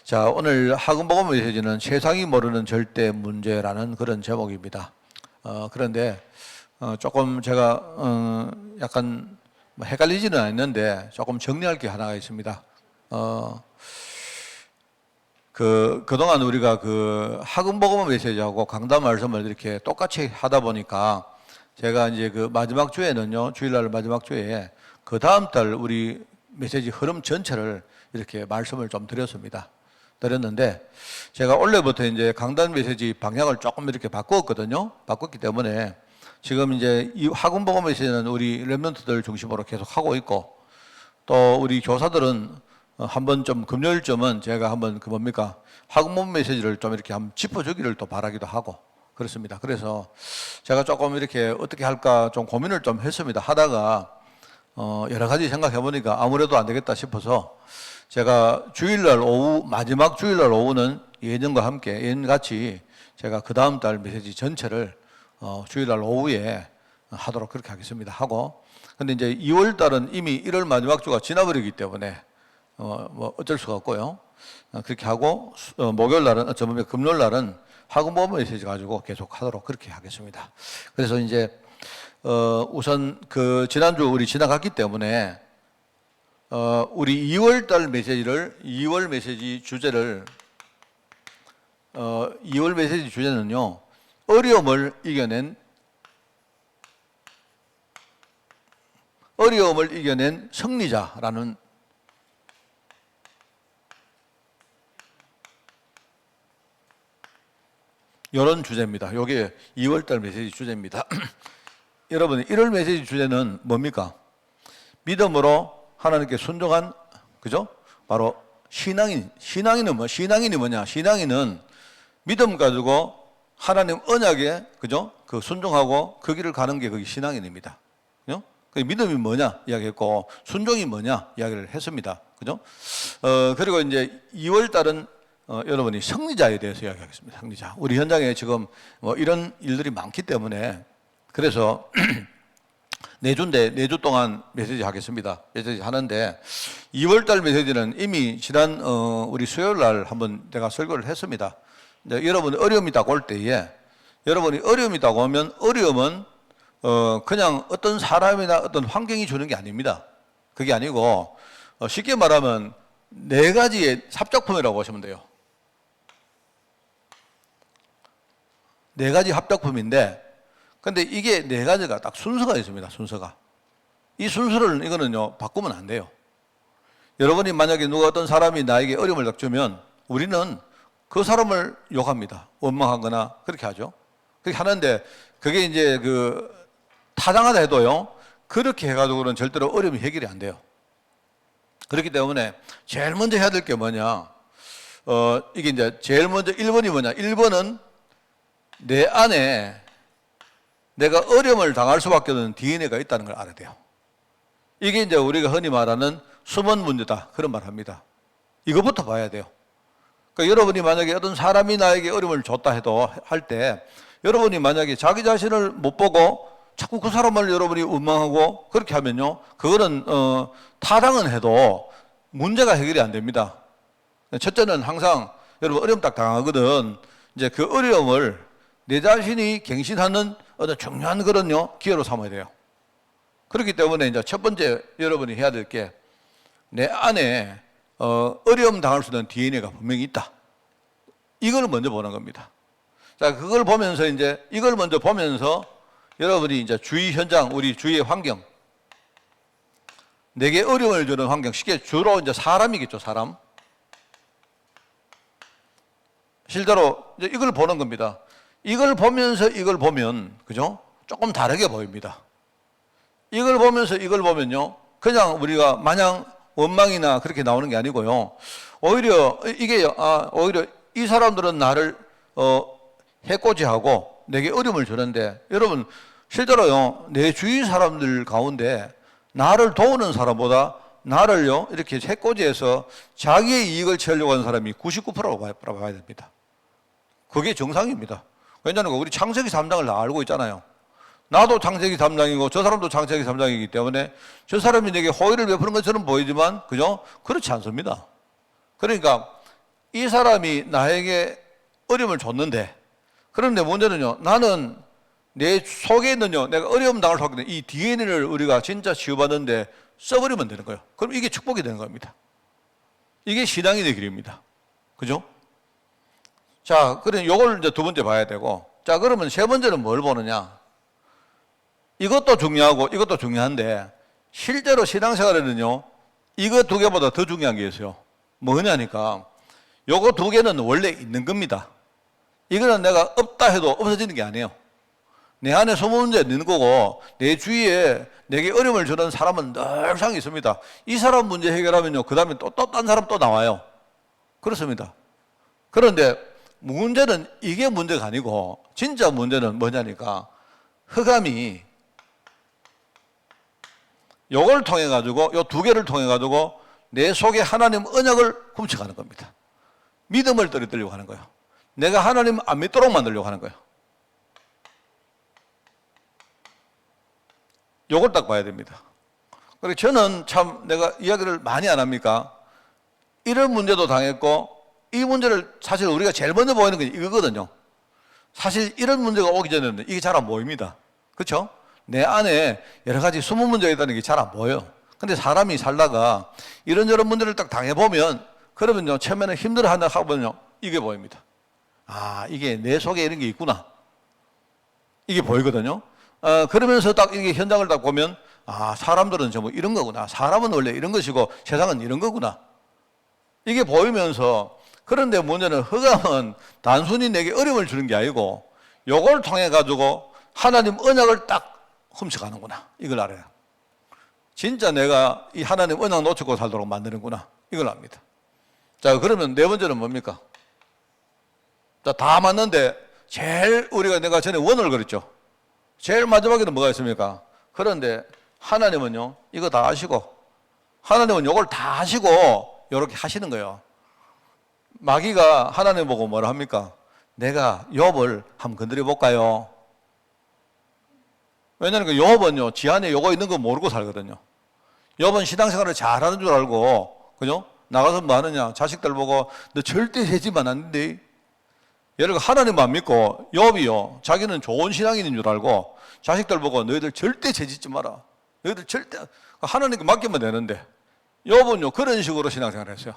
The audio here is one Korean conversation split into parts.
자, 오늘 학음복음 메시지는 세상이 모르는 절대 문제라는 그런 제목입니다. 그런데 조금 제가 약간 헷갈리지는 않는데 조금 정리할 게 하나가 있습니다. 그동안 우리가 그 학음복음 메시지하고 강단 말씀을 이렇게 똑같이 하다 보니까 제가 이제 그 마지막 주에는요, 주일날 마지막 주에 그 다음 달 우리 메시지 흐름 전체를 이렇게 말씀을 좀 드렸는데 제가 원래부터 이제 강단 메시지 방향을 조금 이렇게 바꿨거든요. 바꿨기 때문에 지금 이제 이 학음복음 메시지는 우리 렘넌트들 중심으로 계속 하고 있고 또 우리 교사들은 한번 좀 금요일쯤은 제가 한번 그 뭡니까 학음복음 메시지를 좀 이렇게 한번 짚어주기를 또 바라기도 하고 그렇습니다. 그래서 제가 조금 이렇게 어떻게 할까 좀 고민을 좀 했습니다. 하다가 여러 가지 생각해 보니까 아무래도 안 되겠다 싶어서 제가 주일날 오후, 마지막 주일날 오후는 예전과 함께 예전같이 제가 그 다음 달 메시지 전체를 주일날 오후에 하도록 그렇게 하겠습니다. 하고 근데 이제 2월 달은 이미 1월 마지막 주가 지나버리기 때문에 뭐 어쩔 수가 없고요. 그렇게 하고 목요일 날은 금요일 날은 학음복음 메시지 가지고 계속 하도록 그렇게 하겠습니다. 그래서 이제 우선 그 지난주 우리 지나갔기 때문에 우리 2월 달 메시지를 2월 메시지 주제를 2월 메시지 주제는요. 어려움을 이겨낸 승리자라는 이런 주제입니다. 이게 2월 달 메시지 주제입니다. 여러분, 1월 메시지 주제는 뭡니까? 믿음으로 하나님께 순종한, 그죠? 바로 신앙인은 뭐냐? 신앙인은 믿음 가지고 하나님 언약에, 그죠? 그 순종하고 그 길을 가는 게 그게 신앙인입니다. 그죠? 그 믿음이 뭐냐? 이야기했고, 순종이 뭐냐? 이야기를 했습니다. 그죠? 그리고 이제 2월 달은 여러분이 승리자에 대해서 이야기하겠습니다. 승리자. 우리 현장에 지금 뭐 이런 일들이 많기 때문에 그래서 내주인데 4주 동안 메시지 하겠습니다. 메시지 하는데 2월 달 메시지는 이미 지난 우리 수요일 날 한번 내가 설교를 했습니다. 여러분이 어려움이 있다고 올 때에 여러분이 어려움이 있다고 하면 어려움은 그냥 어떤 사람이나 어떤 환경이 주는 게 아닙니다. 그게 아니고 쉽게 말하면 4가지의 합작품이라고 보시면 돼요. 4가지 합작품인데 근데 이게 4가지가 딱 순서가 있습니다. 순서가. 이 순서를 이거는요 바꾸면 안 돼요. 여러분이 만약에 누가 어떤 사람이 나에게 어려움을 딱 주면 우리는 그 사람을 욕합니다. 원망하거나 그렇게 하죠. 그렇게 하는데 그게 이제 그 타당하다 해도요 그렇게 해가지고는 절대로 어려움이 해결이 안 돼요. 그렇기 때문에 제일 먼저 해야 될 게 뭐냐? 이게 이제 제일 먼저 1번이 뭐냐? 1번은 내 안에 내가 어려움을 당할 수밖에 없는 DNA가 있다는 걸 알아야 돼요. 이게 이제 우리가 흔히 말하는 숨은 문제다. 그런 말 합니다. 이것부터 봐야 돼요. 그러니까 여러분이 만약에 어떤 사람이 나에게 어려움을 줬다 해도 할 때 여러분이 만약에 자기 자신을 못 보고 자꾸 그 사람을 여러분이 원망하고 그렇게 하면요. 그거는 타당은 해도 문제가 해결이 안 됩니다. 첫째는 항상 여러분 어려움 딱 당하거든. 이제 그 어려움을 내 자신이 갱신하는 어떤 중요한 그런요 기회로 삼아야 돼요. 그렇기 때문에 이제 첫 번째 여러분이 해야 될 게 내 안에 어려움 당할 수 있는 DNA가 분명히 있다. 이걸 먼저 보는 겁니다. 자, 그걸 보면서 이제 이걸 먼저 보면서 여러분이 이제 주위 현장, 우리 주위의 환경, 내게 어려움을 주는 환경, 쉽게 주로 이제 사람이겠죠, 사람. 실제로 이제 이걸 보는 겁니다. 이걸 보면서 이걸 보면, 그죠? 조금 다르게 보입니다. 이걸 보면서 이걸 보면요. 그냥 우리가 마냥 원망이나 그렇게 나오는 게 아니고요. 오히려 이게, 오히려 이 사람들은 나를, 해코지하고 내게 어려움을 주는데, 여러분, 실제로요, 내 주위 사람들 가운데 나를 도우는 사람보다 나를요, 이렇게 해코지해서 자기의 이익을 취하려고 하는 사람이 99%라고 봐야 됩니다. 그게 정상입니다. 왜냐하면 우리 창세기 3장을 다 알고 있잖아요. 나도 창세기 3장이고 저 사람도 창세기 3장이기 때문에 저 사람이 내게 호의를 베푸는 것처럼 보이지만 그죠? 그렇지 않습니다. 그러니까 이 사람이 나에게 어려움을 줬는데, 그런데 문제는요, 나는 내 속에 있는요, 내가 어려움 당할 수 있는 이 DNA를 우리가 진짜 치유받는데 써버리면 되는 거예요. 그럼 이게 축복이 되는 겁니다. 이게 신앙이 될 길입니다. 그죠? 자, 그럼 요걸 이제 두 번째 봐야 되고, 자, 그러면 세 번째는 뭘 보느냐? 이것도 중요하고 이것도 중요한데, 실제로 신앙생활에는요, 이거 두 개보다 더 중요한 게 있어요. 뭐냐니까, 요거 두 개는 원래 있는 겁니다. 이거는 내가 없다 해도 없어지는 게 아니에요. 내 안에 소문 문제 있는 거고, 내 주위에 내게 어려움을 주는 사람은 늘상 있습니다. 이 사람 문제 해결하면요, 그 다음에 또 딴 사람 또 나와요. 그렇습니다. 그런데 문제는 이게 문제가 아니고, 진짜 문제는 뭐냐니까, 흑암이 요걸 통해 가지고, 요 두 개를 통해 가지고 내 속에 하나님 언약을 훔쳐가는 겁니다. 믿음을 떨어뜨리려고 하는 거예요. 내가 하나님 안 믿도록 만들려고 하는 거예요. 요걸 딱 봐야 됩니다. 그리고 저는 참 내가 이야기를 많이 안 합니까? 이런 문제도 당했고, 이 문제를 사실 우리가 제일 먼저 보이는 게 이거거든요. 사실 이런 문제가 오기 전에는 이게 잘 안 보입니다. 그렇죠? 내 안에 여러 가지 숨은 문제가 있다는 게 잘 안 보여요. 근데 사람이 살다가 이런저런 문제를 딱 당해보면, 그러면요, 처음에는 힘들어한다 하면요, 이게 보입니다. 아, 이게 내 속에 이런 게 있구나. 이게 보이거든요. 그러면서 딱 이게 현장을 딱 보면, 아, 사람들은 전부 이런 거구나. 사람은 원래 이런 것이고 세상은 이런 거구나. 이게 보이면서, 그런데 문제는 흑암은 단순히 내게 어려움을 주는 게 아니고, 요걸 통해 가지고 하나님 언약을 딱 훔쳐가는구나. 이걸 알아요. 진짜 내가 이 하나님 언약 놓치고 살도록 만드는구나. 이걸 압니다. 자, 그러면 네 번째는 뭡니까? 자, 다 맞는데 제일 우리가 내가 전에 원을 그랬죠. 제일 마지막에는 뭐가 있습니까? 그런데 하나님은요, 이거 다 아시고, 하나님은 이걸 다 아시고 이렇게 하시는 거예요. 마귀가 하나님 보고 뭐라 합니까? 내가 욥을 한번 건드려 볼까요? 왜냐하면 욥은요, 지 안에 요거 있는 거 모르고 살거든요. 욥은 신앙생활을 잘하는 줄 알고, 그죠? 나가서 뭐 하느냐? 자식들 보고 너 절대 해지만 안 돼. 예를 들어 하나님 안 믿고 욥이요, 자기는 좋은 신앙인인 줄 알고 자식들 보고 너희들 절대 죄짓지 마라. 너희들 절대, 하나님께 맡기면 되는데, 욥은요 그런 식으로 신앙생활을 했어요.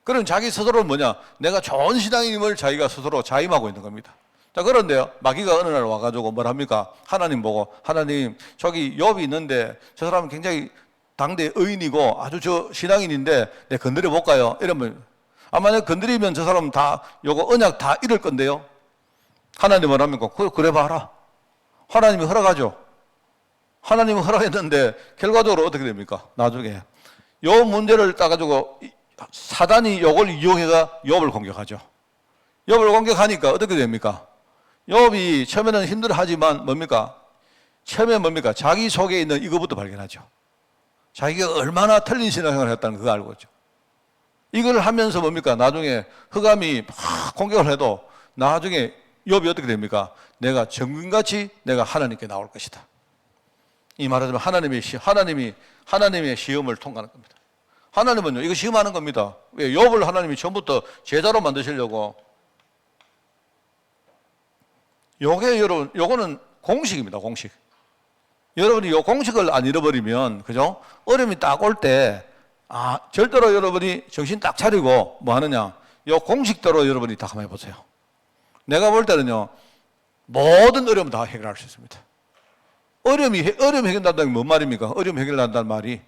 그럼 자기 스스로는 뭐냐? 내가 좋은 신앙인임을 자기가 스스로 자임하고 있는 겁니다. 자, 그런데요, 마귀가 어느 날 와가지고 뭘 합니까? 하나님 보고, 하나님, 저기 욥이 있는데 저 사람은 굉장히 당대 의인이고 아주 저 신앙인인데 내가 건드려 볼까요? 이러면, 아마 내가 건드리면 저 사람은 다 요거 언약 다 잃을 건데요. 하나님 뭘 합니까? 그래 봐라. 하나님이 허락하죠. 하나님이 허락했는데 결과적으로 어떻게 됩니까? 나중에 요 문제를 따가지고 사단이 요걸 이용해가 욥을 공격하죠. 욥을 공격하니까 어떻게 됩니까? 욥이 처음에는 힘들어하지만 뭡니까? 처음에 뭡니까? 자기 속에 있는 이거부터 발견하죠. 자기가 얼마나 틀린 신앙생활을 했다는 그거 알고 있죠. 이걸 하면서 뭡니까? 나중에 흑암이 막 공격을 해도 나중에 욥이 어떻게 됩니까? 내가 정금같이 내가 하나님께 나올 것이다. 이 말하자면 하나님의 시험을 통과하는 겁니다. 하나님은요, 이거 시험하는 겁니다. 왜? 욥을 하나님이 처음부터 제자로 만드시려고. 요게 여러분, 요거는 공식입니다, 공식. 여러분이 요 공식을 안 잃어버리면, 그죠? 어려움이 딱 올 때, 아, 절대로 여러분이 정신 딱 차리고 뭐 하느냐? 요 공식대로 여러분이 다 한번 해보세요. 내가 볼 때는요, 모든 어려움 다 해결할 수 있습니다. 어려움 해결한다는 게 뭔 말입니까? 어려움 해결한다는 말이.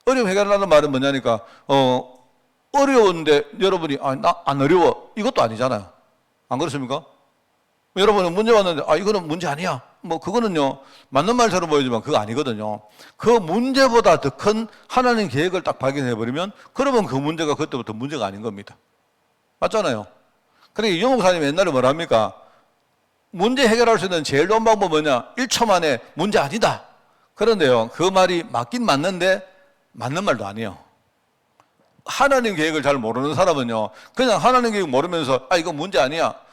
어려움 해결한다는 말은 뭐냐니까, 어려운데 여러분이, 나 안 어려워. 이것도 아니잖아요. 안 그렇습니까? 여러분은 문제 왔는데, 이거는 문제 아니야. 뭐, 그거는요, 맞는 말처럼 보이지만 그거 아니거든요. 그 문제보다 더 큰 하나님 계획을 딱 발견해버리면, 그러면 그 문제가 그때부터 문제가 아닌 겁니다. 맞잖아요. 그러니까 유 목사님이 옛날에 뭐라 합니까? 문제 해결할 수 있는 제일 좋은 방법은 뭐냐? 1초 만에 문제 아니다. 그런데요, 그 말이 맞긴 맞는데, 맞는 말도 아니에요. 하나님 계획을 잘 모르는 사람은요, 그냥 하나님 계획 모르면서, 이거 문제 아니야.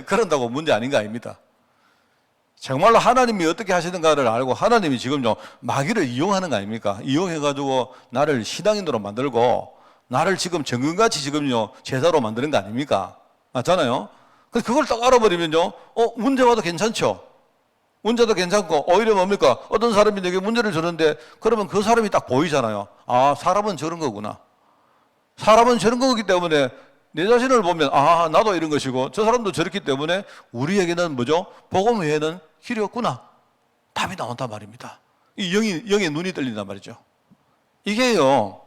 그런다고 문제 아닌 거 아닙니다. 정말로 하나님이 어떻게 하시는가를 알고 하나님이 지금요 마귀를 이용하는 거 아닙니까? 이용해가지고 나를 신앙인으로 만들고 나를 지금 정금같이 지금요 제자로 만드는 거 아닙니까? 맞잖아요. 그래서 그걸 딱 알아버리면요, 문제 와도 괜찮죠. 문제도 괜찮고 오히려 뭡니까? 어떤 사람이 내게 문제를 주는데 그러면 그 사람이 딱 보이잖아요. 아, 사람은 저런 거구나. 사람은 저런 거기 때문에 내 자신을 보면 아, 나도 이런 것이고 저 사람도 저렇기 때문에 우리에게는 뭐죠? 복음 외에는 길이 없구나. 답이 나온단 말입니다. 이 영의 눈이 떨린단 말이죠. 이게요,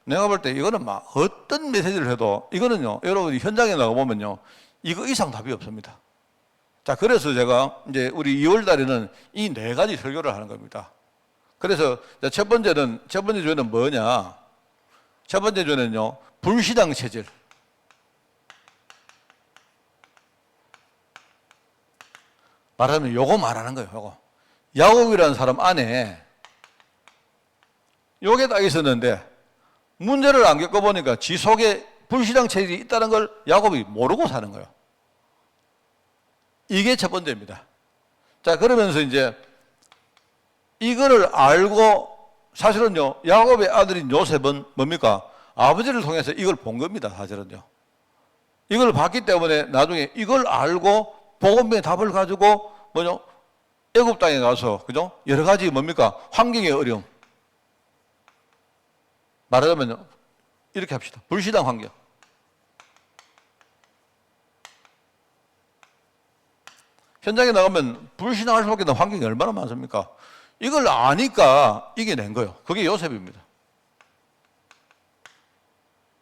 내가 볼 때 이거는 막 어떤 메시지를 해도 이거는요, 여러분이 현장에 나가보면요, 이거 이상 답이 없습니다. 자, 그래서 제가 이제 우리 2월 달에는 이 4가지 설교를 하는 겁니다. 그래서 첫 번째 주에는 뭐냐? 첫 번째 주에는요, 불신앙 체질. 말하자면 요거 말하는 거예요, 요거. 야곱이라는 사람 안에 요게 딱 있었는데 문제를 안 겪어보니까 지 속에 불신앙 체질이 있다는 걸 야곱이 모르고 사는 거예요. 이게 첫 번째입니다. 자, 그러면서 이제 이거를 알고 사실은요, 야곱의 아들인 요셉은 뭡니까? 아버지를 통해서 이걸 본 겁니다, 사실은요. 이걸 봤기 때문에 나중에 이걸 알고 복음의 답을 가지고 뭐죠? 애굽 땅에 가서 그죠? 여러 가지 뭡니까? 환경의 어려움. 말하자면요, 이렇게 합시다. 불신앙 환경. 현장에 나가면 불신앙할 수밖에 없는 환경이 얼마나 많습니까? 이걸 아니까 이겨낸 거예요. 그게 요셉입니다.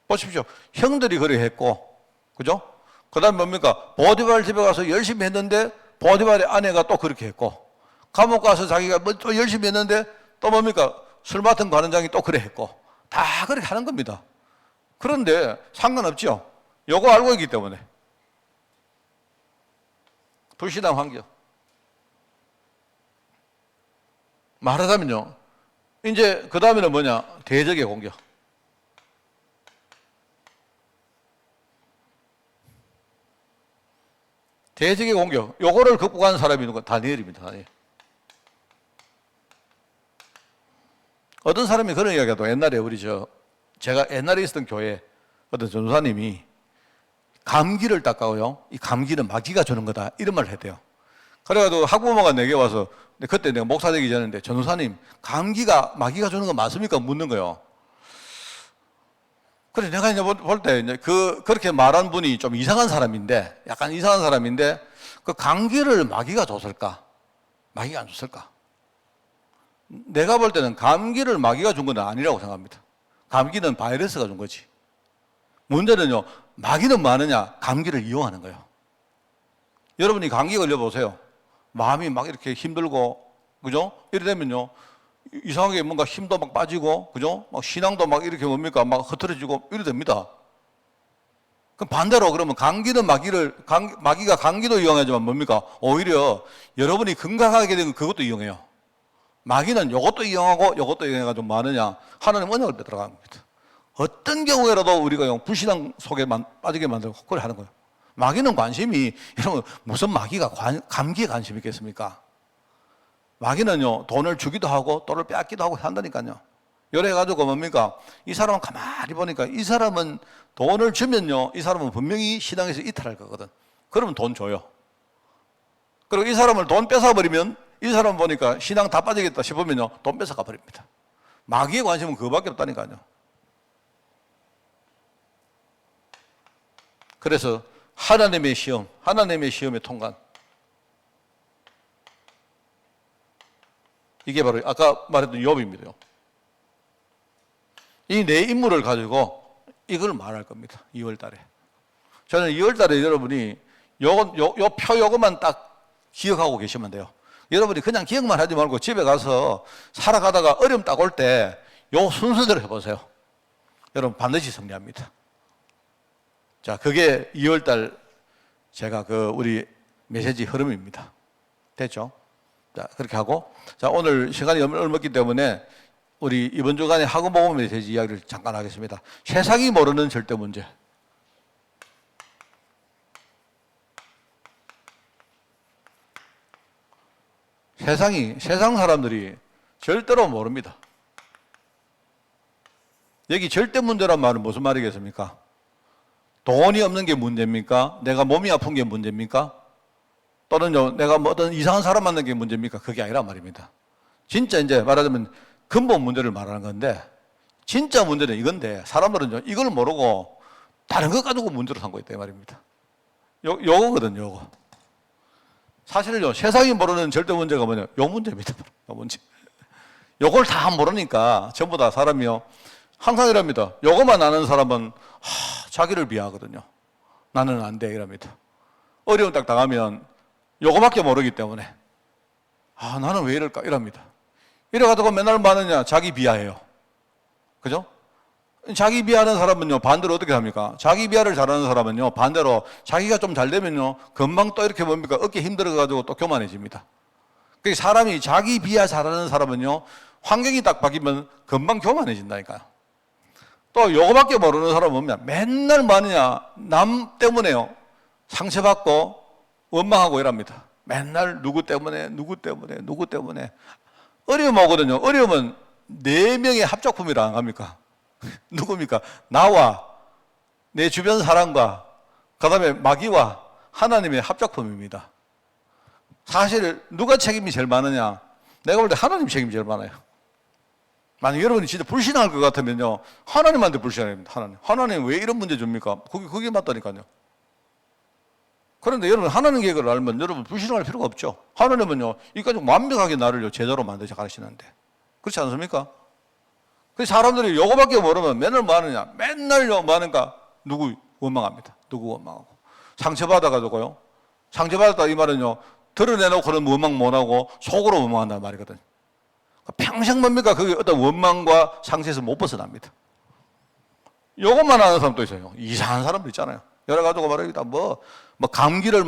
보십시오. 형들이 그렇게 했고, 그죠? 그 다음에 뭡니까? 보디발 집에 가서 열심히 했는데, 보디발의 아내가 또 그렇게 했고, 감옥 가서 자기가 뭐 또 열심히 했는데, 또 뭡니까? 술 맡은 관원장이 또 그래 했고, 다 그렇게 하는 겁니다. 그런데 상관없죠. 요거 알고 있기 때문에. 불신앙 환경. 말하자면요, 이제 그 다음에는 뭐냐? 대적의 공격. 대적의 공격. 요거를 극복한 사람이 있는 건 다니엘입니다. 다니엘. 어떤 사람이 그런 이야기도 옛날에 제가 옛날에 있었던 교회 어떤 전도사님이 감기를 닦아요. 이 감기는 마귀가 주는 거다. 이런 말을 했대요. 그래가지고 학부모가 내게 와서 그때 내가 목사 되기 전인데 전도사님, 감기가 마귀가 주는 거 맞습니까? 묻는 거예요. 그래 내가 이제 볼 때 이제 그렇게 말한 분이 좀 이상한 사람인데, 약간 이상한 사람인데, 그 감기를 마귀가 줬을까? 마귀가 안 줬을까? 내가 볼 때는 감기를 마귀가 준 건 아니라고 생각합니다. 감기는 바이러스가 준 거지. 문제는요, 마귀는 많으냐? 감기를 이용하는 거예요. 여러분이 감기 걸려보세요. 마음이 막 이렇게 힘들고, 그죠? 이래 되면요, 이상하게 뭔가 힘도 막 빠지고, 그죠? 막 신앙도 막 이렇게 뭡니까? 막 흐트러지고, 이래 됩니다. 그럼 반대로 그러면 마귀가 감기도 이용하지만 뭡니까? 오히려 여러분이 건강하게 되면 그것도 이용해요. 마귀는 이것도 이용하고 이것도 이용해가지고 많으냐? 하나님 언약을 빼들어가는 겁니다. 어떤 경우에라도 우리가 불신앙 속에 빠지게 만들고 그걸 하는 거예요. 마귀는 관심이, 여러분, 무슨 마귀가 감기에 관심이 있겠습니까? 마귀는요, 돈을 주기도 하고, 돈을 뺏기도 하고 한다니까요. 이래가지고 뭡니까? 이 사람은 가만히 보니까 이 사람은 돈을 주면요, 이 사람은 분명히 신앙에서 이탈할 거거든. 그러면 돈 줘요. 그리고 이 사람을 돈 뺏어버리면 이 사람 보니까 신앙 다 빠지겠다 싶으면요, 돈 뺏어가 버립니다. 마귀의 관심은 그거밖에 없다니까요. 그래서 하나님의 시험의 통관. 이게 바로 아까 말했던 욥입니다. 이 네 인물을 가지고 이걸 말할 겁니다. 2월 달에. 저는 2월 달에 여러분이 요것만 딱 기억하고 계시면 돼요. 여러분이 그냥 기억만 하지 말고 집에 가서 살아가다가 어려움 딱 올 때 요 순서대로 해보세요. 여러분 반드시 승리합니다. 자, 그게 2월 달 제가 우리 메시지 흐름입니다. 됐죠? 자, 그렇게 하고, 자, 오늘 시간이 얼마기 때문에 우리 이번 주간에 학원복음 메시지 이야기를 잠깐 하겠습니다. 세상이 모르는 절대 문제. 세상 사람들이 절대로 모릅니다. 여기 절대 문제란 말은 무슨 말이겠습니까? 돈이 없는 게 문제입니까? 내가 몸이 아픈 게 문제입니까? 또는요, 내가 뭐 어떤 이상한 사람 만난 게 문제입니까? 그게 아니란 말입니다. 진짜 이제 말하자면 근본 문제를 말하는 건데, 진짜 문제는 이건데, 사람들은요, 이걸 모르고 다른 것 가지고 문제로 삼고 있다, 이 말입니다. 요거거든요, 요거. 사실은요, 세상이 모르는 절대 문제가 뭐냐? 요 문제입니다. 요 문제. 요걸 다 모르니까 전부 다 사람이요, 항상 이랍니다. 요거만 아는 사람은 자기를 비하하거든요. 나는 안 돼, 이랍니다. 어려움 딱 당하면 요거밖에 모르기 때문에 나는 왜 이럴까, 이랍니다. 이래가지고 맨날 뭐 하느냐? 자기 비하해요. 그죠? 자기 비하하는 사람은요, 반대로 어떻게 합니까? 자기 비하를 잘하는 사람은요, 반대로 자기가 좀 잘 되면요, 금방 또 이렇게 뭡니까? 어깨 힘들어가지고 또 교만해집니다. 그러니까 사람이 자기 비하 잘하는 사람은요, 환경이 딱 바뀌면 금방 교만해진다니까요. 또 요거밖에 모르는 사람은 뭐냐? 맨날 뭐 하느냐? 남 때문에요, 상처받고 원망하고 이랍니다. 맨날 누구 때문에. 어려움 오거든요. 어려움은 4명의 합작품이라 안 합니까? 누굽니까? 나와 내 주변 사람과 그 다음에 마귀와 하나님의 합작품입니다. 사실 누가 책임이 제일 많으냐? 내가 볼 때 하나님 책임이 제일 많아요. 만약 여러분이 진짜 불신할 것 같으면요, 하나님한테 불신해야 됩니다. 하나님 왜 이런 문제 줍니까? 그게 맞다니까요. 그런데 여러분, 하나님 계획을 알면 여러분 불신할 필요가 없죠. 하나님은요, 이까지 완벽하게 나를 제자로 만드셔 가르치는데. 그렇지 않습니까? 그 사람들이 요거밖에 모르면 맨날 뭐 하느냐? 맨날요, 뭐 하는가? 누구 원망합니다. 누구 원망하고. 상처받아가지고요. 상처받았다 이 말은요, 드러내놓고는 원망 못하고 속으로 원망한다는 말이거든요. 평생 뭡니까? 그게 어떤 원망과 상처에서 못 벗어납니다. 요것만 아는 사람도 있어요. 이상한 사람도 있잖아요. 여러 가지고 말합니다. 감기를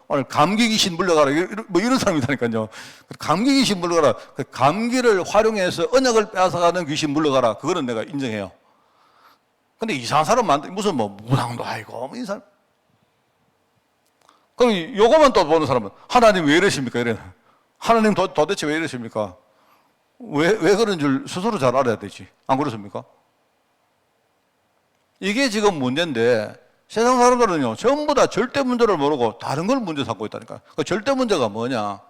오늘 감기 귀신 물러가라. 이런 사람이 있다니까요. 감기 귀신 물러가라. 그 감기를 활용해서 언약을 뺏어가는 귀신 물러가라. 그거는 내가 인정해요. 근데 이상한 사람 무슨 무당도 아니고, 이 사람. 그럼 요거만 또 보는 사람은 하나님 왜 이러십니까? 이래. 하나님 도대체 왜 이러십니까? 왜 그런 줄 스스로 잘 알아야 되지. 안 그렇습니까? 이게 지금 문제인데, 세상 사람들은요, 전부 다 절대 문제를 모르고 다른 걸 문제 삼고 있다니까. 그 절대 문제가 뭐냐?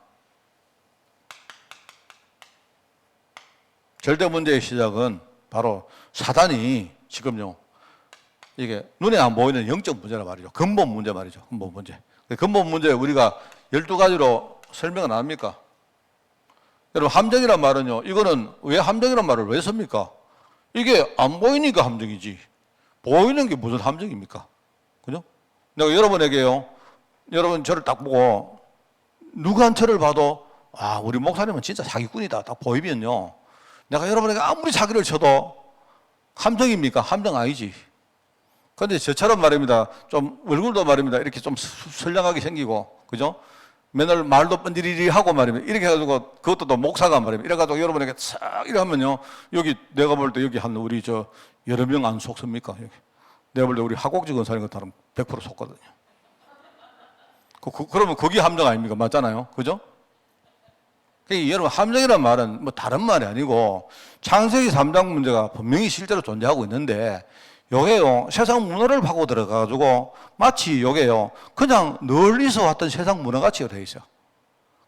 절대 문제의 시작은 바로 사단이 지금요, 이게 눈에 안 보이는 영적 문제란 말이죠. 근본 문제 말이죠. 근본 문제. 근본 문제 우리가 12가지로 설명을 안 합니까? 여러분, 함정이란 말은요, 이거는 왜 함정이란 말을 왜 씁니까? 이게 안 보이니까 함정이지. 보이는 게 무슨 함정입니까? 그죠? 내가 여러분에게요, 여러분 저를 딱 보고 누구 한 저를 봐도 우리 목사님은 진짜 사기꾼이다 딱 보이면요, 내가 여러분에게 아무리 사기를 쳐도 함정입니까? 함정 아니지. 그런데 저처럼 말입니다, 좀 얼굴도 말입니다, 이렇게 좀 선량하게 생기고, 그죠? 맨날 말도 뻔디리리 하고 말입니다. 이렇게 해가지고, 그것도 또 목사가 말입니다. 이래가지고 여러분에게 싹 이래 하면요, 여기 내가 볼 때 여기 한 우리 여러 명 안 속습니까? 여기. 내가 볼 때 우리 하곡지 건사님 같은 100% 속거든요. 그러면 거기 함정 아닙니까? 맞잖아요. 그죠? 여러분, 함정이란 말은 다른 말이 아니고 창세기 3장 문제가 분명히 실제로 존재하고 있는데, 요게요, 세상 문화를 파고 들어가가지고 마치 요게요, 그냥 널리서 왔던 세상 문화같이 되어 있어요.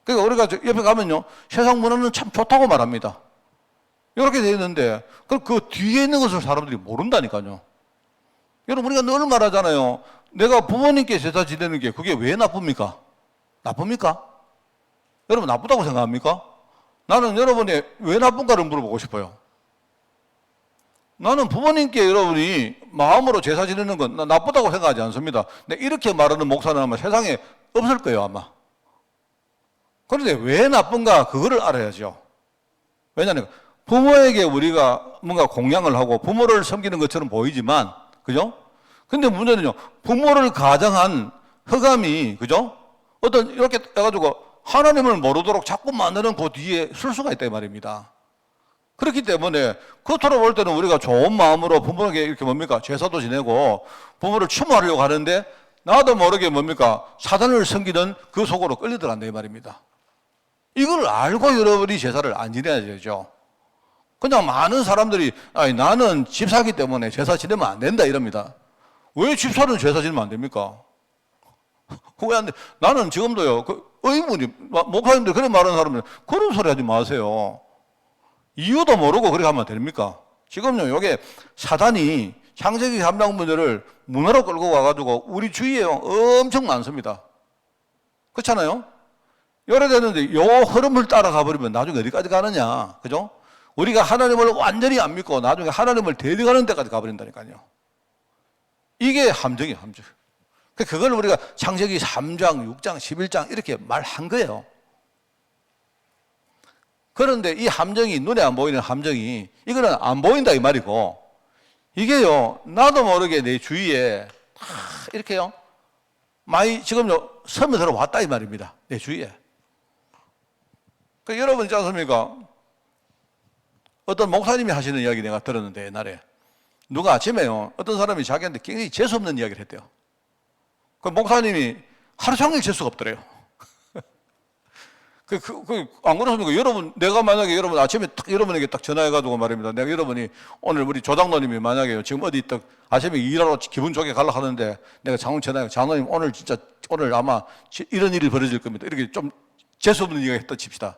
그러니까 우리가 옆에 가면요, 세상 문화는 참 좋다고 말합니다. 이렇게 되어 있는데, 그 뒤에 있는 것을 사람들이 모른다니까요. 여러분, 우리가 늘 말하잖아요. 내가 부모님께 제사 지내는 게 그게 왜 나쁩니까? 나쁩니까? 여러분, 나쁘다고 생각합니까? 나는 여러분이 왜 나쁜가를 물어보고 싶어요. 나는 부모님께 여러분이 마음으로 제사 지내는 건 나쁘다고 생각하지 않습니다. 근데 이렇게 말하는 목사는 아마 세상에 없을 거예요, 아마. 그런데 왜 나쁜가, 그거를 알아야죠. 왜냐하면 부모에게 우리가 뭔가 공양을 하고 부모를 섬기는 것처럼 보이지만, 그죠? 근데 문제는요, 부모를 가장한 흑암이, 그죠? 어떤 이렇게 해가지고 하나님을 모르도록 자꾸 만드는 그 뒤에 술수가 있다 이 말입니다. 그렇기 때문에 겉으로 볼 때는 우리가 좋은 마음으로 부모에게 이렇게 뭡니까? 제사도 지내고 부모를 추모하려고 하는데, 나도 모르게 뭡니까? 사단을 섬기는 그 속으로 끌려 들어간다 이 말입니다. 이걸 알고 여러분이 제사를 안 지내야 되죠. 그냥 많은 사람들이 아니 나는 집사기 때문에 제사 지내면 안 된다 이럽니다. 왜 집사는 제사 지내면 안 됩니까? 왜 안 돼? 나는 지금도요. 그 의문이 목사님들 그런 말하는 사람들 그런 소리 하지 마세요. 이유도 모르고 그렇게 하면 됩니까? 지금요. 요게 사단이 창세기 3장 문제를 문화로 끌고 와가지고 우리 주위에 엄청 많습니다. 그렇잖아요? 요래 되는데 요 흐름을 따라가 버리면 나중에 어디까지 가느냐. 그죠? 우리가 하나님을 완전히 안 믿고 나중에 하나님을 대적하는 데까지 가버린다니까요. 이게 함정이에요, 함정. 그걸 우리가 창세기 3장, 6장, 11장 이렇게 말한 거예요. 그런데 이 함정이, 눈에 안 보이는 함정이, 이거는 안 보인다 이 말이고, 이게요, 나도 모르게 내 주위에 이렇게요, 많이 지금요, 섬에 들어왔다 이 말입니다. 내 주위에. 여러분 있지 않습니까? 어떤 목사님이 하시는 이야기 내가 들었는데, 옛날에. 누가 아침에요, 어떤 사람이 자기한테 굉장히 재수없는 이야기를 했대요. 그 목사님이 하루 종일 재수가 없더래요. 안 그렇습니까? 여러분, 내가 만약에 여러분 아침에 딱 여러분에게 딱 전화해가지고 말입니다. 내가 여러분이 오늘 우리 조장로님이 만약에 지금 어디 딱 아침에 일하러 기분 좋게 가려고 하는데 내가 장로 전화해. 장로님 오늘 진짜 오늘 아마 이런 일이 벌어질 겁니다. 이렇게 좀 재수없는 이야기 했다 칩시다.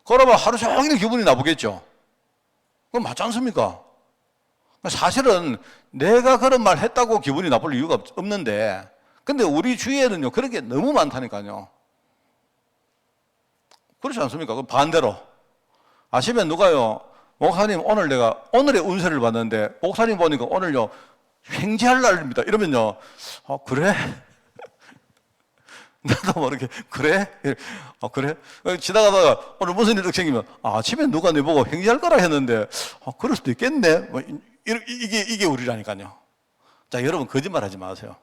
그러면 하루 종일 기분이 나쁘겠죠? 그럼 맞지 않습니까? 사실은 내가 그런 말 했다고 기분이 나쁠 이유가 없는데, 근데 우리 주위에는요, 그런 게 너무 많다니까요. 그렇지 않습니까? 그럼 반대로. 아침에 누가요, 목사님 오늘 내가 오늘의 운세를 봤는데, 목사님 보니까 오늘요, 횡재할 날입니다. 이러면요, 그래? 나도 모르게, 그래? 그래? 지나가다가 오늘 무슨 일 생기면, 아침에 누가 내 보고 횡재할 거라 했는데, 그럴 수도 있겠네. 뭐, 이게 우리라니까요. 자, 여러분 거짓말 하지 마세요.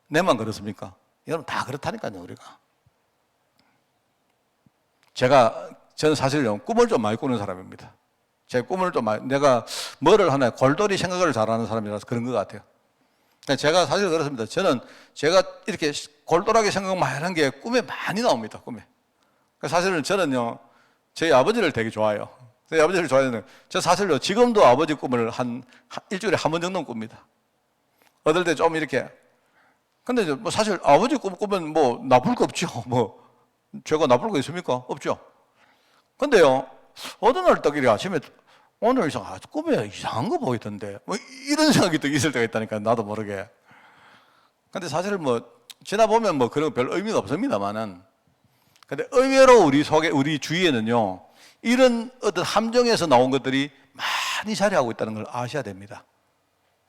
내만 그렇습니까? 여러분 다 그렇다니까요, 우리가. 저는 사실요, 꿈을 좀 많이 꾸는 사람입니다. 제 꿈을 좀 많이, 내가 뭐를 하나 골똘히 생각을 잘하는 사람이라서 그런 것 같아요. 제가 사실 그렇습니다. 제가 이렇게 골똘하게 생각 많이 하는 게 꿈에 많이 나옵니다, 꿈에. 사실은 저는요, 저희 아버지를 되게 좋아해요. 저희 아버지를 좋아하는데, 저 사실요, 지금도 아버지 꿈을 일주일에 한 번 정도는 꿉니다. 어떨 때 좀 이렇게. 근데 뭐 사실 아버지 꿈 꾸면 뭐 나쁠 거 없죠. 뭐, 죄가 나쁠 거 있습니까? 없죠. 근데요, 어느 날 딱 이렇게 아침에 오늘 꿈에 이상한 거 보이던데. 뭐 이런 생각이 또 있을 때가 있다니까, 나도 모르게. 근데 사실 뭐, 지나보면 뭐 그런 거 별 의미가 없습니다만은. 근데 의외로 우리 주위에는요, 이런 어떤 함정에서 나온 것들이 많이 자리하고 있다는 걸 아셔야 됩니다.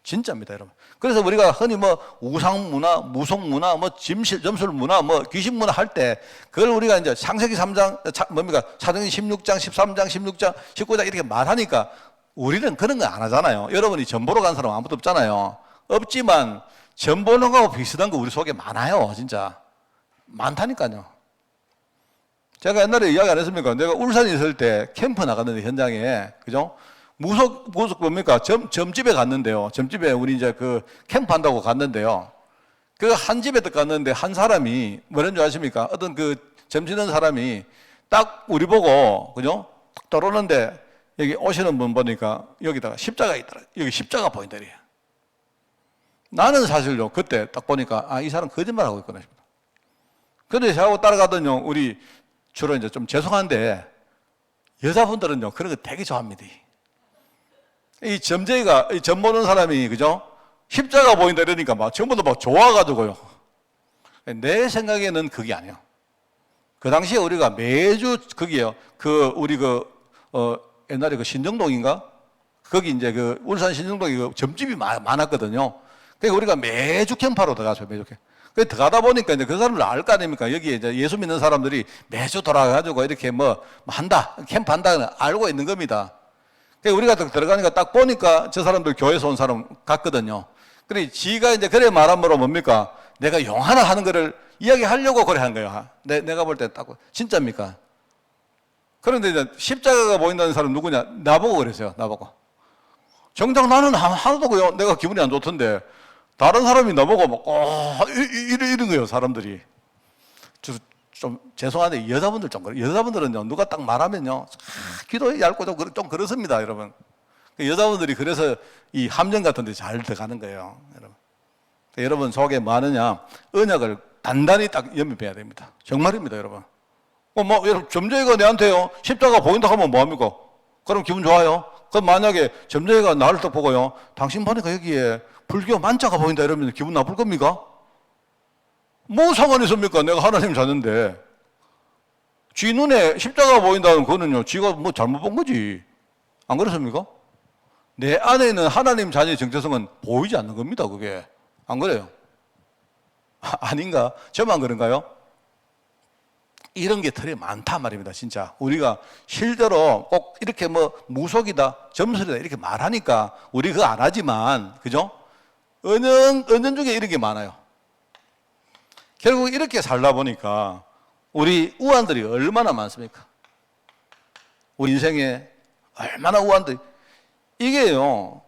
진짜입니다, 여러분. 그래서 우리가 흔히 뭐 우상문화, 무속문화, 뭐 점술문화, 뭐 귀신문화 할 때 그걸 우리가 이제 창세기 3장, 사도행전 16장, 13장, 16장, 19장 이렇게 말하니까 우리는 그런 거 안 하잖아요. 여러분이 점 보러 간 사람 아무도 없잖아요. 없지만 점 보는 거하고 비슷한 거 우리 속에 많아요, 진짜. 많다니까요. 제가 옛날에 이야기 안 했습니까? 내가 울산에 있을 때 캠프 나갔는데 현장에, 그죠? 무속 뭡니까? 점집에 갔는데요. 점집에 우리 이제 그 캠프 한다고 갔는데요. 그 한 집에 딱 갔는데 한 사람이 뭐라는 줄 아십니까? 어떤 그 점치는 사람이 딱 우리 보고, 그죠? 딱 들어오는데 여기 오시는 분 보니까 여기다가 십자가 있더라. 여기 십자가 보인다. 나는 사실요, 그때 딱 보니까 이 사람 거짓말하고 있구나 싶다. 근데 저하고 따라가더니요, 우리 주로 이제 좀 죄송한데 여자분들은요, 그런 거 되게 좋아합니다. 이 점 보는 사람이, 그죠? 십자가 보인다 이러니까 막 전부 다 막 좋아가지고요. 내 생각에는 그게 아니에요. 그 당시에 우리가 매주 거기에요. 우리 옛날에 그 신정동인가? 거기 이제 그 울산 신정동에 그 점집이 많았거든요. 그러니까 우리가 매주 캠프하러 들어가죠, 매주 캠프. 그 들어가다 보니까 이제 그 사람들 알 거 아닙니까? 여기에 이제 예수 믿는 사람들이 매주 돌아가가지고 이렇게 뭐 한다, 캠프 한다, 알고 있는 겁니다. 우리가 들어가니까 딱 보니까 저 사람들 교회에서 온 사람 같거든요. 그래, 지가 이제 그래 말함으로 뭡니까? 내가 용 하나 하는 거를 이야기하려고 그래 한 거예요. 내가 볼 때 딱, 진짜입니까? 그런데 이제 십자가가 보인다는 사람 누구냐? 나보고 그랬어요, 나보고. 정작 나는 하나도 내가 기분이 안 좋던데, 다른 사람이 나보고 막, 이런 거예요, 사람들이. 좀 죄송한데 여자분들 좀 그래요. 여자분들은요, 누가 딱 말하면요, 기도 얇고 좀 그렇습니다, 여러분. 여자분들이 그래서 이 함정 같은 데 잘 들어가는 거예요, 여러분. 여러분 속에 뭐 하느냐? 언약을 단단히 딱 염입해야 됩니다. 정말입니다, 여러분. 여러분, 점쟁이가 내한테요, 십자가 보인다 하면 뭐합니까? 그럼 기분 좋아요? 그럼 만약에 점쟁이가 나를 딱 보고요, 당신 보니까 여기에 불교 만자가 보인다 이러면 기분 나쁠 겁니까? 뭐 상관이 있습니까? 내가 하나님 자는데. 지 눈에 십자가 보인다는 거는요, 지가 뭐 잘못 본 거지. 안 그렇습니까? 내 안에 있는 하나님 자녀의 정체성은 보이지 않는 겁니다, 그게. 안 그래요? 아닌가? 저만 그런가요? 이런 게 털이 많단 말입니다, 진짜. 우리가 실제로 꼭 이렇게 뭐 무속이다, 점술이다 이렇게 말하니까 우리 그거 안 하지만, 그죠? 은연 중에 이런 게 많아요. 결국 이렇게 살다 보니까 우리 우환들이 얼마나 많습니까? 우리 인생에 얼마나 우환들이. 이게요,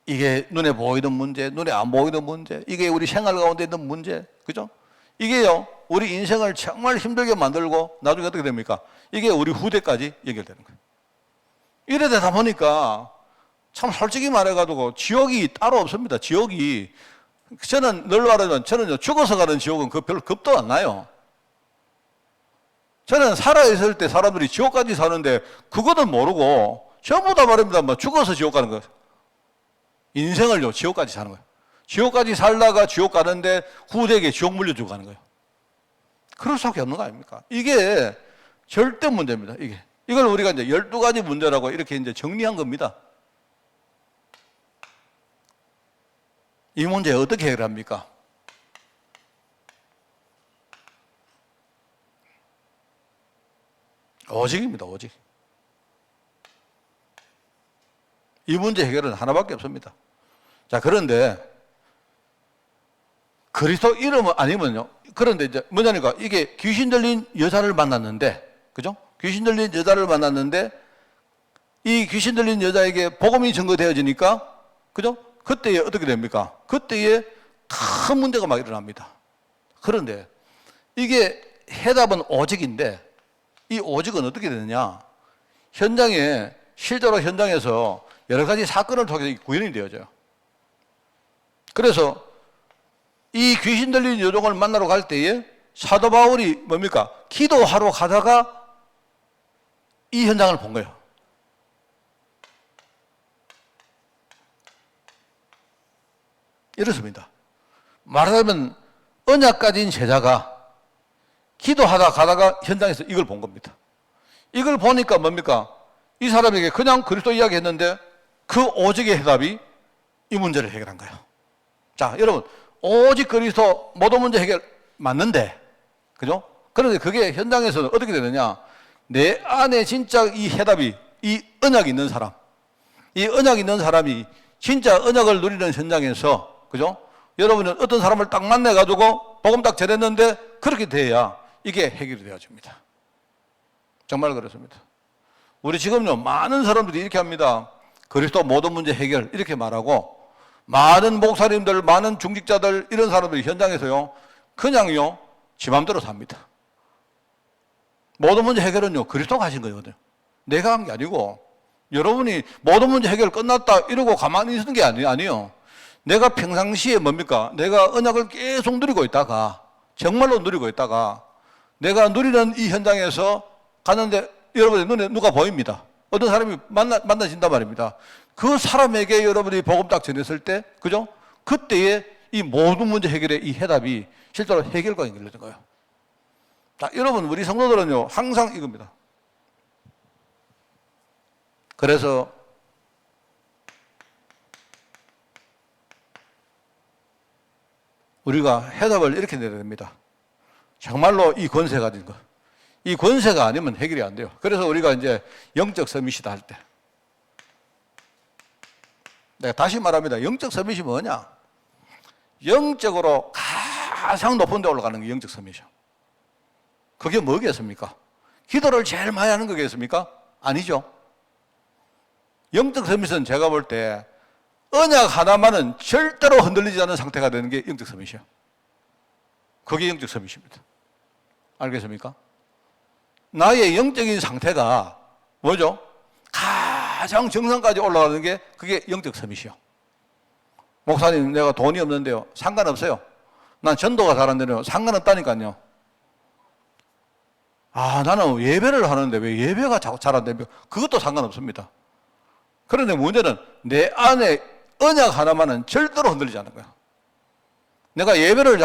이게 눈에 보이던 문제, 눈에 안 보이던 문제, 이게 우리 생활 가운데 있는 문제, 그죠? 이게요, 우리 인생을 정말 힘들게 만들고 나중에 어떻게 됩니까? 이게 우리 후대까지 연결되는 거예요. 이래 되다 보니까 참 솔직히 말해가지고 지옥이 따로 없습니다. 지옥이, 저는 늘 말하지만 저는요, 죽어서 가는 지옥은 그 별로 겁도 안 나요. 저는 살아있을 때 사람들이 지옥까지 사는데 그거는 모르고 전부 다 말입니다. 뭐 죽어서 지옥 가는 거예요. 인생을요, 지옥까지 사는 거예요. 지옥까지 살다가 지옥 가는데 후대에게 지옥 물려주고 가는 거예요. 그럴 수밖에 없는 거 아닙니까? 이게 절대 문제입니다. 이걸 우리가 이제 12가지 문제라고 이렇게 이제 정리한 겁니다. 이 문제 어떻게 해결합니까? 오직입니다, 오직. 이 문제 해결은 하나밖에 없습니다. 자, 그런데 그리스도 이름 아니면요. 그런데 이제 뭐냐니까 이게 귀신 들린 여자를 만났는데, 그죠? 귀신 들린 여자를 만났는데 이 귀신 들린 여자에게 복음이 증거되어지니까, 그죠? 그때에 어떻게 됩니까? 그때에 큰 문제가 막 일어납니다. 그런데 이게 해답은 오직인데 이 오직은 어떻게 되느냐? 현장에, 실제로 현장에서 여러 가지 사건을 통해서 구현이 되어져요. 그래서 이 귀신 들린 여종을 만나러 갈 때에 사도 바울이 뭡니까? 기도하러 가다가 이 현장을 본 거예요. 이렇습니다. 말하자면 언약 가진 제자가 기도하다 가다가 현장에서 이걸 본 겁니다. 이걸 보니까 뭡니까? 이 사람에게 그냥 그리스도 이야기 했는데 그 오직의 해답이 이 문제를 해결한 거예요. 자, 여러분, 오직 그리스도 모든 문제 해결 맞는데, 그죠? 그런데 그게 현장에서는 어떻게 되느냐? 내 안에 진짜 이 해답이, 이 언약이 있는 사람, 이 언약이 있는 사람이 진짜 언약을 누리는 현장에서, 그죠? 여러분은 어떤 사람을 딱 만나가지고 복음 딱 전했는데 그렇게 돼야 이게 해결이 되어집니다. 정말 그렇습니다. 우리 지금요, 많은 사람들이 이렇게 합니다. 그리스도 모든 문제 해결 이렇게 말하고 많은 목사님들, 많은 중직자들 이런 사람들이 현장에서요, 그냥요, 지 맘대로 삽니다. 모든 문제 해결은요, 그리스도가 하신 거거든요. 내가 한 게 아니고 여러분이 모든 문제 해결 끝났다 이러고 가만히 있는 게 아니에요. 내가 평상시에 뭡니까? 내가 언약을 계속 누리고 있다가, 정말로 누리고 있다가 내가 누리는 이 현장에서 가는데 여러분의 눈에 누가 보입니다. 어떤 사람이 만나진단 말입니다. 그 사람에게 여러분이 복음 딱 전했을 때, 그죠? 그때에 이 모든 문제 해결의 이 해답이 실제로 해결과 연결되는 거예요. 자, 여러분, 우리 성도들은요, 항상 이겁니다. 그래서 우리가 해답을 이렇게 내야 됩니다. 정말로 이 권세 가진 거. 이 권세가 아니면 해결이 안 돼요. 그래서 우리가 이제 영적 서밋이다 할 때, 내가 다시 말합니다. 영적 서밋이 뭐냐? 영적으로 가장 높은 데 올라가는 게 영적 서밋이죠. 그게 뭐겠습니까? 기도를 제일 많이 하는 거겠습니까? 아니죠. 영적 서밋은 제가 볼 때 언약 하나만은 절대로 흔들리지 않는 상태가 되는 게 영적 서밋이에요. 그게 영적 서밋입니다. 알겠습니까? 나의 영적인 상태가 뭐죠? 가장 정상까지 올라가는 게 그게 영적 서밋이요. 목사님, 내가 돈이 없는데요. 상관없어요. 난 전도가 잘 안 되네요. 상관없다니까요. 아, 나는 예배를 하는데 왜 예배가 잘 안 되면 그것도 상관없습니다. 그런데 문제는 내 안에 언약 하나만은 절대로 흔들리지 않는 거야. 내가 예배를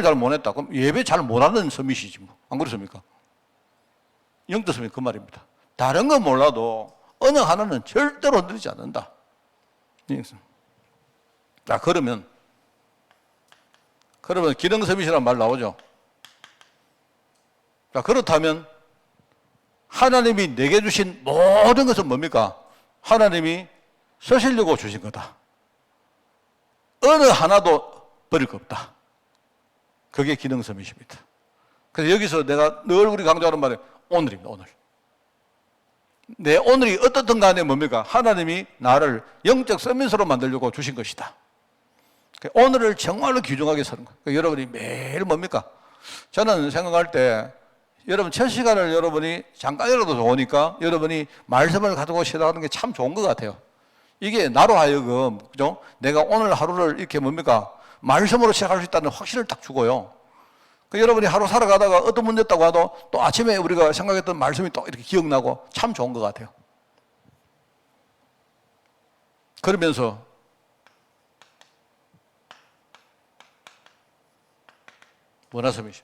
잘 못했다. 그럼 예배 잘 못하는 서밋이지 뭐. 안 그렇습니까? 영적 서밋 그 말입니다. 다른 건 몰라도 언약 하나는 절대로 흔들리지 않는다. 자, 그러면 기능 서밋이라는 말 나오죠. 자, 그렇다면 하나님이 내게 주신 모든 것은 뭡니까? 하나님이 쓰시려고 주신 거다. 어느 하나도 버릴 거 없다. 그게 기능 서밋입니다. 그래서 여기서 내가 늘 우리 강조하는 말이 오늘입니다. 오늘. 내 오늘이 어떻든 간에 뭡니까? 하나님이 나를 영적 서밋으로 만들려고 주신 것이다. 오늘을 정말로 귀중하게 사는 거예요. 여러분이 매일 뭡니까? 저는 생각할 때 여러분 첫 시간을 여러분이 잠깐이라도 좋으니까 여러분이 말씀을 가지고 시작하는 게 참 좋은 것 같아요. 이게 나로 하여금 그죠? 내가 오늘 하루를 이렇게 뭡니까? 말씀으로 시작할 수 있다는 확신을 딱 주고요. 여러분이 하루 살아가다가 어떤 문제 있다고 해도 또 아침에 우리가 생각했던 말씀이 또 이렇게 기억나고 참 좋은 것 같아요. 그러면서 문화서밋.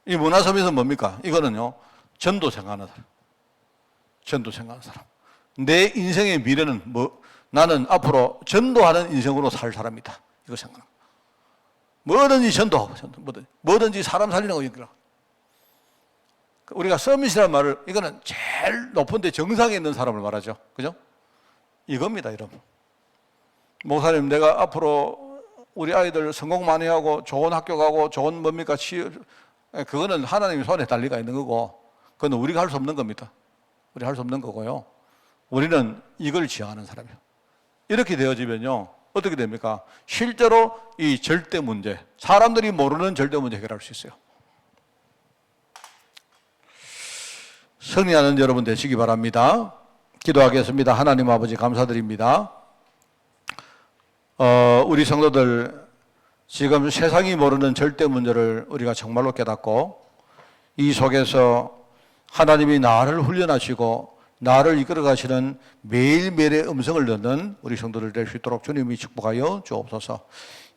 이 문화서밋은 뭡니까? 이거는요, 전도 생각하는 사람. 전도 생각하는 사람. 내 인생의 미래는 뭐, 나는 앞으로 전도하는 인생으로 살 사람이다. 이거 생각합니다. 뭐든지 전도하고, 뭐든지 사람 살리는 거 이거라. 우리가 서밋이라는 말을, 이거는 제일 높은 데 정상에 있는 사람을 말하죠. 그죠? 이겁니다, 여러분. 목사님, 내가 앞으로 우리 아이들 성공 많이 하고 좋은 학교 가고 좋은 뭡니까? 그거는 하나님의 손에 달리가 있는 거고, 그건 우리가 할 수 없는 겁니다. 우리가 할 수 없는 거고요. 우리는 이걸 지향하는 사람이에요. 이렇게 되어지면요, 어떻게 됩니까? 실제로 이 절대 문제, 사람들이 모르는 절대 문제 해결할 수 있어요. 승리하는 여러분 되시기 바랍니다. 기도하겠습니다. 하나님 아버지 감사드립니다. 우리 성도들 지금 세상이 모르는 절대 문제를 우리가 정말로 깨닫고 이 속에서 하나님이 나를 훈련하시고 나를 이끌어 가시는 매일매일의 음성을 듣는 우리 성도들 될 수 있도록 주님이 축복하여 주옵소서.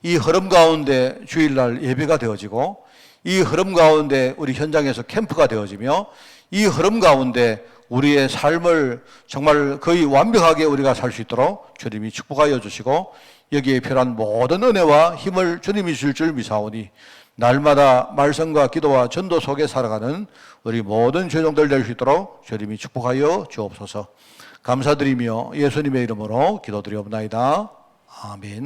이 흐름 가운데 주일날 예배가 되어지고 이 흐름 가운데 우리 현장에서 캠프가 되어지며 이 흐름 가운데 우리의 삶을 정말 거의 완벽하게 우리가 살 수 있도록 주님이 축복하여 주시고 여기에 필요한 모든 은혜와 힘을 주님이 주실 줄 믿사오니 날마다 말씀과 기도와 전도 속에 살아가는 우리 모든 죄종들 될 수 있도록 주님이 축복하여 주옵소서. 감사드리며 예수님의 이름으로 기도드리옵나이다. 아멘.